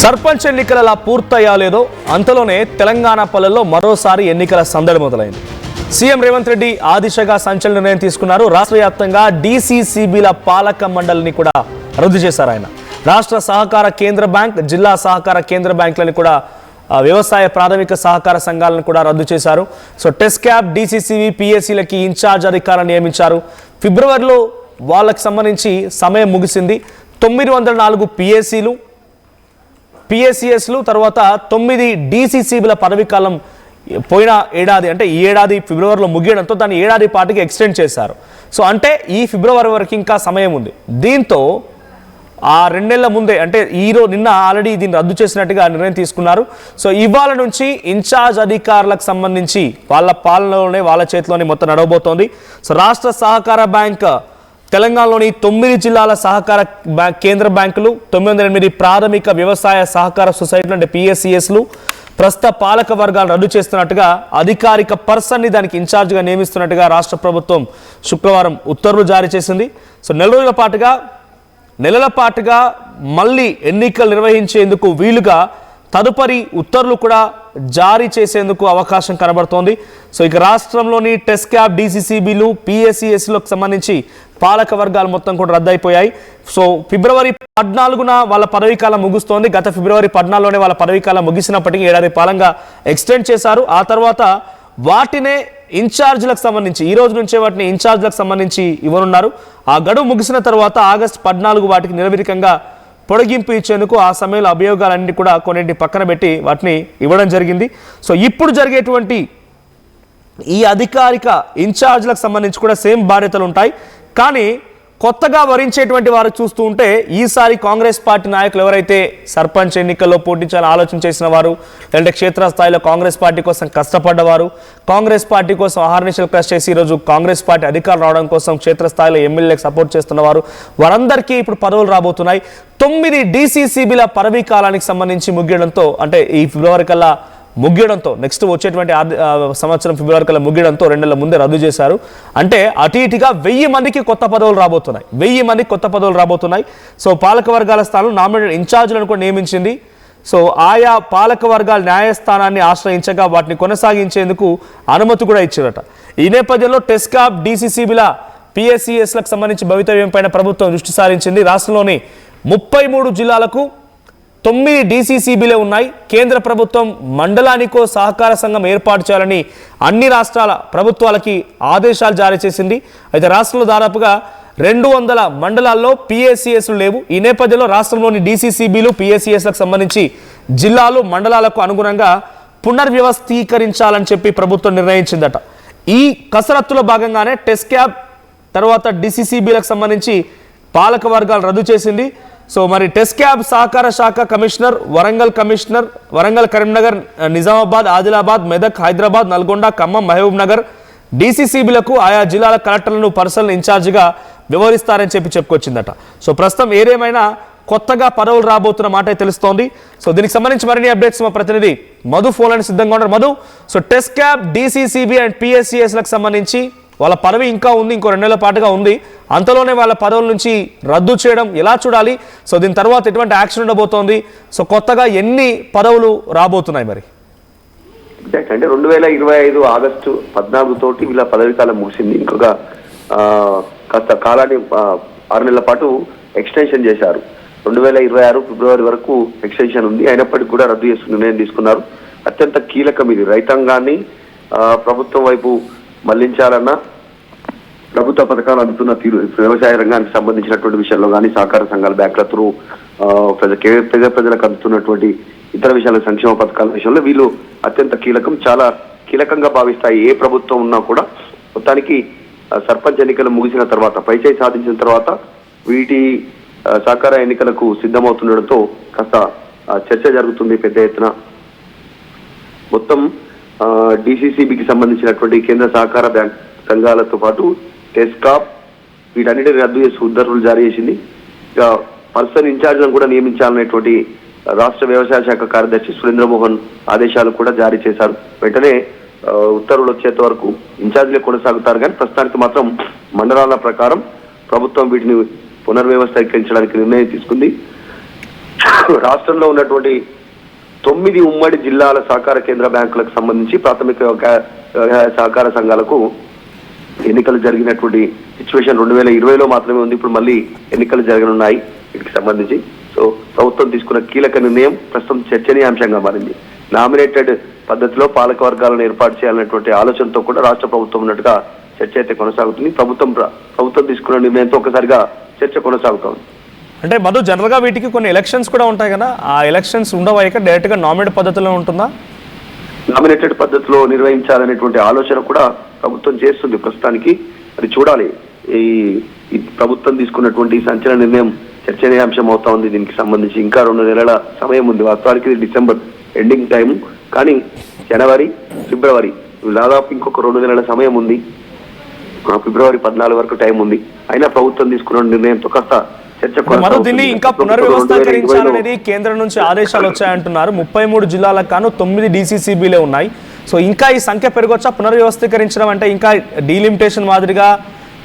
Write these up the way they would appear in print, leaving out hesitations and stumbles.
సర్పంచ్ ఎన్నికల పూర్తయ్యా లేదో అంతలోనే తెలంగాణ పల్లెల్లో మరోసారి ఎన్నికల సందడి మొదలైంది. సీఎం రేవంత్ రెడ్డి ఆ దిశగా సంచలన నిర్ణయం తీసుకున్నారు. రాష్ట్ర వ్యాప్తంగా డీసీసీబీల పాలక మండలిని కూడా రద్దు చేశారు ఆయన. రాష్ట్ర సహకార కేంద్ర బ్యాంక్, జిల్లా సహకార కేంద్ర బ్యాంకులను కూడా వ్యవసాయ ప్రాథమిక సహకార సంఘాలను కూడా రద్దు చేశారు. సో టెస్ట్ క్యాప్, డీసీసీబీ, పిఎస్సీలకి ఇన్ఛార్జ్ అధికారులను నియమించారు. ఫిబ్రవరిలో వాళ్ళకి సంబంధించి సమయం ముగిసింది. 904 పిఎస్సిఎస్లు తర్వాత 9 డీసీసీబీల పదవీ కాలం పోయిన ఏడాది అంటే ఈ ఏడాది ఫిబ్రవరిలో ముగియడంతో దాన్ని ఏడాది పాటుకి ఎక్స్టెండ్ చేశారు. సో అంటే ఈ ఫిబ్రవరి వరకు ఇంకా సమయం ఉంది. దీంతో ఆ 2 నెలల ముందే అంటే నిన్న ఆల్రెడీ దీన్ని రద్దు చేసినట్టుగా నిర్ణయం తీసుకున్నారు. సో ఇవాళ నుంచి ఇన్ఛార్జ్ అధికారులకు సంబంధించి వాళ్ళ పాలనలోనే వాళ్ళ చేతిలోనే మొత్తం నడవబోతోంది. సో రాష్ట్ర సహకార బ్యాంక్, తెలంగాణలోని 9 జిల్లాల సహకార కేంద్ర బ్యాంకులు, 908 ప్రాథమిక వ్యవసాయ సహకార సొసైటీలు అంటే పిఎస్సిఎస్లు ప్రస్తుత పాలక వర్గాలు రద్దు చేస్తున్నట్టుగా అధికారిక పర్సన్ని దానికి ఇన్ఛార్జ్గా నియమిస్తున్నట్టుగా రాష్ట్ర ప్రభుత్వం శుక్రవారం ఉత్తర్వులు జారీ చేసింది. సో నెలల పాటుగా మళ్ళీ ఎన్నికలు నిర్వహించేందుకు వీలుగా తదుపరి ఉత్తర్వులు కూడా జారీ చేసేందుకు అవకాశం కనబడుతోంది. సో ఇక రాష్ట్రంలోని టెస్ట్ క్యాప్, డీసీసీబీలు, పిఎస్సిఎస్లకు సంబంధించి పాలక వర్గాలు మొత్తం కూడా రద్దయిపోయాయి. సో ఫిబ్రవరి 14న వాళ్ళ పదవీకాలం ముగుస్తోంది. గత ఫిబ్రవరి 14లోనే వాళ్ళ పదవీకాలం ముగిసినప్పటికీ ఏడాది పాలంగా ఎక్స్టెండ్ చేశారు. ఆ తర్వాత వాటినే ఇన్ఛార్జీలకు సంబంధించి ఈ రోజు నుంచే వాటిని ఇన్ఛార్జీలకు సంబంధించి ఇవ్వనున్నారు. ఆ గడువు ముగిసిన తర్వాత ఆగస్టు 14 వాటికి నిరవధికంగా పొడిగింపు ఇచ్చేందుకు ఆ సమయంలో అభియోగాలన్నీ కూడా కొన్నింటి పక్కన పెట్టి వాటిని ఇవ్వడం జరిగింది. సో ఇప్పుడు జరిగేటువంటి ఈ అధికారిక ఇన్ఛార్జీలకు సంబంధించి కూడా సేమ్ బాధ్యతలు ఉంటాయి. కానీ కొత్తగా వరించేటువంటి వారు చూస్తూ ఉంటే ఈసారి కాంగ్రెస్ పార్టీ నాయకులు ఎవరైతే సర్పంచ్ ఎన్నికల్లో పోటీంచాలని ఆలోచన చేసిన వారు, లేదంటే క్షేత్రస్థాయిలో కాంగ్రెస్ పార్టీ కోసం కష్టపడ్డవారు, కాంగ్రెస్ పార్టీ కోసం అహర్నిశలు కృషి చేసి ఈరోజు కాంగ్రెస్ పార్టీ అధికారం రావడం కోసం క్షేత్రస్థాయిలో ఎమ్మెల్యేలకు సపోర్ట్ చేస్తున్నవారు, వారందరికీ ఇప్పుడు పదవులు రాబోతున్నాయి. 9 డీసీసీబీల పదవీ కాలానికి సంబంధించి ముగియడంతో, అంటే ఈ ఫిబ్రవరి కల్లా ముగియడంతో, నెక్స్ట్ వచ్చేటువంటి సంవత్సరం ఫిబ్రవరి కల్లా ముగియడంతో 2 నెలల ముందే రద్దు చేశారు. అంటే అటు ఇటుగా 1000 మందికి కొత్త పదవులు రాబోతున్నాయి. 1000 మందికి కొత్త పదవులు రాబోతున్నాయి. సో పాలక వర్గాల స్థానంలో నామినేటెడ్ ఇన్ఛార్జీలను కూడా నియమించింది. సో ఆయా పాలక వర్గాల న్యాయస్థానాన్ని ఆశ్రయించగా వాటిని కొనసాగించేందుకు అనుమతి కూడా ఇచ్చారట. ఈ నేపథ్యంలో టెస్ట్ క్యాప్, డీసీసీబీల, పిఎస్సిఎస్లకు సంబంధించి భవితవ్యం పైన ప్రభుత్వం దృష్టి సారించింది. రాష్ట్రంలోని 33 జిల్లాలకు 9 డీసీసీబీలే ఉన్నాయి. కేంద్ర ప్రభుత్వం మండలానికో సహకార సంఘం ఏర్పాటు చేయాలని అన్ని రాష్ట్రాల ప్రభుత్వాలకి ఆదేశాలు జారీ చేసింది. అయితే రాష్ట్రంలో దాదాపుగా 200 మండలాల్లో పిఎస్సిఎస్లు లేవు. ఈ నేపథ్యంలో రాష్ట్రంలోని డీసీసీబీలు, పిఎస్సిఎస్లకు సంబంధించి జిల్లాలు, మండలాలకు అనుగుణంగా పునర్వ్యవస్థీకరించాలని చెప్పి ప్రభుత్వం నిర్ణయించిందట. ఈ కసరత్తులో భాగంగానే టెస్ట్ క్యాప్ తర్వాత డీసీసీబీలకు సంబంధించి పాలక వర్గాలు రద్దు చేసింది. సో మరి టెస్ట్ క్యాప్ సహకార శాఖ కమిషనర్, వరంగల్ కమిషనర్, వరంగల్, కరీంనగర్, నిజామాబాద్, ఆదిలాబాద్, మెదక్, హైదరాబాద్, నల్గొండ, ఖమ్మం, మహబూబ్ నగర్ డీసీసీబీలకు ఆయా జిల్లాల కలెక్టర్లను పర్సనల్ ఇన్ఛార్జిగా వ్యవహరిస్తారని చెప్పుకొచ్చిందట. సో ప్రస్తుతం ఏదేమైనా కొత్తగా పదవులు రాబోతున్న మాట తెలుస్తోంది. సో దీనికి సంబంధించి మరిన్ని అప్డేట్స్ మా ప్రతినిధి మధు ఫోన్ సిద్ధంగా ఉన్నారు. Madhu, so TESCAB, DCCB and పిఎస్సిఎస్లకు సంబంధించి వాళ్ళ పదవి ఇంకా ఉంది, ఇంకో 2 నెలల పాటుగా ఉంది. అంతలోనే వాళ్ళ పదవుల నుంచి రద్దు చేయడం ఎలా చూడాలి? సో దీని తర్వాత ఎటువంటి యాక్షన్ ఉండబోతోంది? సో కొత్తగా ఎన్ని పదవులు రాబోతున్నాయి మరి? అంటే 2025 ఆగస్టు 14 తోటి వీళ్ళ పదవి కాలం ముగిసింది. ఇంకొక కాస్త కాలాన్ని 6 నెలల పాటు ఎక్స్టెన్షన్ చేశారు. 2026 ఫిబ్రవరి వరకు ఎక్స్టెన్షన్ ఉంది. అయినప్పటికీ కూడా రద్దు చేసుకుని నిర్ణయం తీసుకున్నారు. అత్యంత కీలకం ఇది. రైతాంగాన్ని ప్రభుత్వం వైపు మళ్లించాలన్నా, ప్రభుత్వ పథకాలు అందుతున్న తీరు, వ్యవసాయ రంగానికి సంబంధించినటువంటి విషయంలో కానీ, సహకార సంఘాల బ్యాంకుల త్రూ ప్రజలకు అందుతున్నటువంటి ఇతర విషయాల, సంక్షేమ పథకాల విషయంలో వీళ్ళు అత్యంత కీలకం, చాలా కీలకంగా భావిస్తాయి. ఏ ప్రభుత్వం ఉన్నా కూడా మొత్తానికి సర్పంచ్ ఎన్నికలు ముగిసిన తర్వాత, పైచేయి సాధించిన తర్వాత వీటి సహకార ఎన్నికలకు సిద్ధమవుతుండడంతో కాస్త చర్చ జరుగుతుంది పెద్ద ఎత్తున. మొత్తం డీసీసీబీకి సంబంధించినటువంటి కేంద్ర సహకార బ్యాంక్ సంఘాలతో పాటు టెస్ట్ క్యాప్ వీటన్నిటిని రద్దు చేసి ఉత్తర్వులు జారీ చేసింది. ఇక పర్సన్ ఇన్ఛార్జ్లను కూడా నియమించాలనేటువంటి రాష్ట్ర వ్యవసాయ శాఖ కార్యదర్శి సురేంద్రమోహన్ ఆదేశాలు కూడా జారీ చేశారు. వెంటనే ఉత్తర్వులు వచ్చేంత వరకు ఇన్ఛార్జీలే కొనసాగుతారు. కానీ ప్రస్తుతానికి మాత్రం మండలాల ప్రకారం ప్రభుత్వం వీటిని పునర్వ్యవస్థీకరించడానికి నిర్ణయం తీసుకుంది. రాష్ట్రంలో ఉన్నటువంటి 9 ఉమ్మడి జిల్లాల సహకార కేంద్ర బ్యాంకులకు సంబంధించి ప్రాథమిక వ్యవసాయ సహకార సంఘాలకు ఎన్నికలు జరిగినటువంటి సిచ్యువేషన్ 2020లో మాత్రమే ఉంది. ఇప్పుడు మళ్ళీ ఎన్నికలు జరగనున్నాయి వీటికి సంబంధించి. సో ప్రభుత్వం తీసుకున్న కీలక నిర్ణయం ప్రస్తుతం చర్చనీయాంశంగా మారింది. నామినేటెడ్ పద్ధతిలో పాలక వర్గాలను ఏర్పాటు చేయాలనేటువంటి ఆలోచనతో కూడా రాష్ట్ర ప్రభుత్వం ఉన్నట్టుగా చర్చ అయితే కొనసాగుతుంది. ప్రభుత్వం తీసుకున్న నిర్ణయంతో ఒకసారిగా చర్చ కొనసాగుతోంది. అంటే మధు, జనరల్గా వీటికి కొన్ని ఎలక్షన్స్ కూడా ఉంటాయి కదా, ఆ ఎలక్షన్స్ ఉండవైక డైరెక్ట్గా నామినేట్ పద్ధతిలో ఉంటుందా? నామినేటెడ్ పద్ధతిలో నిర్వహించాలనేటువంటి ఆలోచన కూడా ప్రభుత్వం చేస్తుంది ప్రస్తుతానికి. అది చూడాలి. ఈ ప్రభుత్వం తీసుకున్నటువంటి సంచలన నిర్ణయం చర్చనీయాంశం అవుతా ఉంది. దీనికి సంబంధించి ఇంకా 2 నెలల సమయం ఉంది. వాస్తవానికి ఇది డిసెంబర్ ఎండింగ్ టైం, కానీ జనవరి, ఫిబ్రవరి దాదాపు ఇంకొక 2 నెలల సమయం ఉంది. ఫిబ్రవరి 14 వరకు టైం ఉంది. అయినా ప్రభుత్వం తీసుకున్న నిర్ణయంతో కాస్త మరో దీన్ని ఇంకా పునర్వ్యవస్థీకరించాలనేది కేంద్రం నుంచి ఆదేశాలు వచ్చాయంటున్నారు. 33 జిల్లాలకు గాను 9 DCCBలే ఉన్నాయి. సో ఇంకా ఈ సంఖ్య పెరగొచ్చా? పునర్వ్యవస్థీకరించడం అంటే ఇంకా డీలిమిటేషన్ మాదిరిగా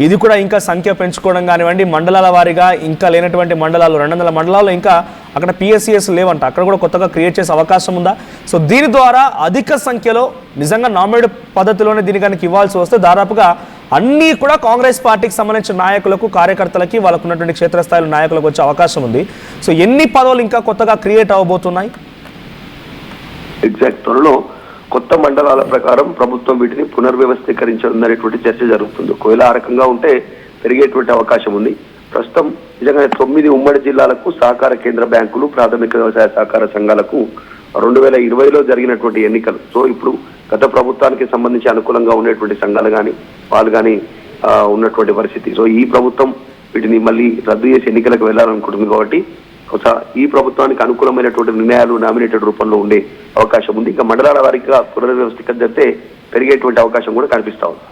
ఇది కూడా ఇంకా సంఖ్య పెంచుకోవడం కానివ్వండి, మండలాల వారీగా ఇంకా లేనటువంటి మండలాలు 200 మండలాలు ఇంకా అక్కడ PSCS లేవంట, అక్కడ కూడా కొత్తగా క్రియేట్ చేసే అవకాశం ఉందా? సో దీని ద్వారా అధిక సంఖ్యలో నిజంగా నామినేట్ పద్ధతిలోనే దీని కనుక ఇవ్వాల్సి వస్తే దాదాపుగా అన్నీ కూడా కాంగ్రెస్ పార్టీకి సంబంధించిన నాయకులకు, కార్యకర్తలకి, వాళ్ళకు ఉన్నటువంటి క్షేత్రస్థాయిలో నాయకులకు వచ్చే అవకాశం ఉంది. సో ఎన్ని పదవులు ఇంకా కొత్తగా క్రియేట్ అవ్వబోతున్నాయి? ఎగ్జాక్ట్ త్వరలో కొత్త మండలాల ప్రకారం ప్రభుత్వం వీటిని పునర్వ్యవస్థీకరించాలనేటువంటి చర్చ జరుగుతుంది. ఒకవేళ ఆ రకంగా ఉంటే పెరిగేటువంటి అవకాశం ఉంది. ప్రస్తుతం నిజంగా 9 ఉమ్మడి జిల్లాలకు సహకార కేంద్ర బ్యాంకులు, ప్రాథమిక వ్యవసాయ సహకార సంఘాలకు 2020లో జరిగినటువంటి ఎన్నికలు. సో ఇప్పుడు గత ప్రభుత్వానికి సంబంధించి అనుకూలంగా ఉండేటువంటి సంఘాలు కానీ వాళ్ళు కానీ ఉన్నటువంటి పరిస్థితి. సో ఈ ప్రభుత్వం వీటిని మళ్ళీ రద్దు చేసి ఎన్నికలకు వెళ్ళాలనుకుంటుంది కాబట్టి ఈ ప్రభుత్వానికి అనుకూలమైనటువంటి నిర్ణయాలు నామినేటెడ్ రూపంలో ఉండే అవకాశం ఉంది. ఇంకా మండలాల వారీగా పునర్వ్యవస్థీకరణ జరిగితే పెరిగేటువంటి అవకాశం కూడా కనిపిస్తా ఉంది.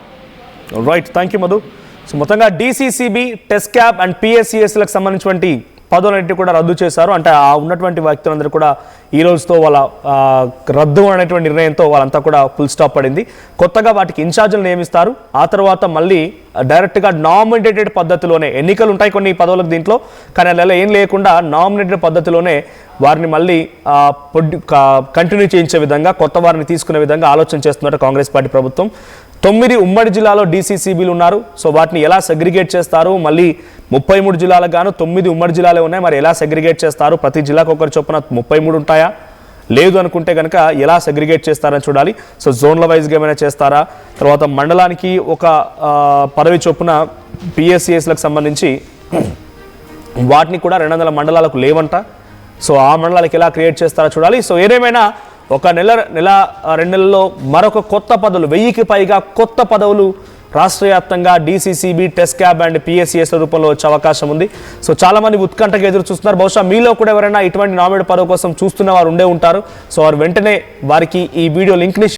Right, thank you Madhu. So మొత్తంగా DCCB, టెస్ట్ క్యాబ్ అండ్ PSCSలకు సంబంధించినటువంటి పదవులన్నింటి కూడా రద్దు చేశారు. అంటే ఆ ఉన్నటువంటి వ్యక్తులందరూ కూడా ఈ రోజుతో వాళ్ళ రద్దు అనేటువంటి నిర్ణయంతో వాళ్ళంతా కూడా ఫుల్ స్టాప్ పడింది. కొత్తగా వాటికి ఇన్ఛార్జీలు నియమిస్తారు. ఆ తర్వాత మళ్ళీ డైరెక్ట్గా నామినేటెడ్ పద్ధతిలోనే ఎన్నికలు ఉంటాయి కొన్ని పదవులకు దీంట్లో, కానీ అలా ఏం లేకుండా నామినేటెడ్ పద్ధతిలోనే వారిని మళ్ళీ కంటిన్యూ చేయించే విధంగా, కొత్త వారిని తీసుకునే విధంగా ఆలోచన చేస్తున్నట్టు కాంగ్రెస్ పార్టీ ప్రభుత్వం. 9 ఉమ్మడి జిల్లాలో DCCBలు ఉన్నారు. సో వాటిని ఎలా సెగ్రిగేట్ చేస్తారు? మళ్ళీ 33 జిల్లాలకు గాను 9 ఉమ్మడి జిల్లాలే ఉన్నాయి. మరి ఎలా సెగ్రిగేట్ చేస్తారు? ప్రతి జిల్లాకు ఒకరు చొప్పున 33 ఉంటాయా? లేదు అనుకుంటే కనుక ఎలా సెగ్రిగేట్ చేస్తారని చూడాలి. సో జోన్ల వైజ్గా ఏమైనా చేస్తారా? తర్వాత మండలానికి ఒక పదవి చొప్పున PSCSలకు సంబంధించి వాటిని కూడా 200 మండలాలకు లేవంట. సో ఆ మండలాలకు ఎలా క్రియేట్ చేస్తారో చూడాలి. సో ఏదేమైనా ఒక నెల 2 నెలల్లో మరొక కొత్త పదవులు 1000కి పైగా కొత్త పదవులు రాష్ట్ర వ్యాప్తంగా DCCB, test cab and PSCS రూపంలో వచ్చే అవకాశం ఉంది. సో చాలా మంది ఉత్కంఠగా ఎదురు చూస్తున్నారు. బహుశా మీలో కూడా ఎవరైనా ఇటువంటి నామినేట్ పదవి కోసం చూస్తున్న వారు ఉండే ఉంటారు. సో వారు వెంటనే వారికి ఈ వీడియో లింక్ని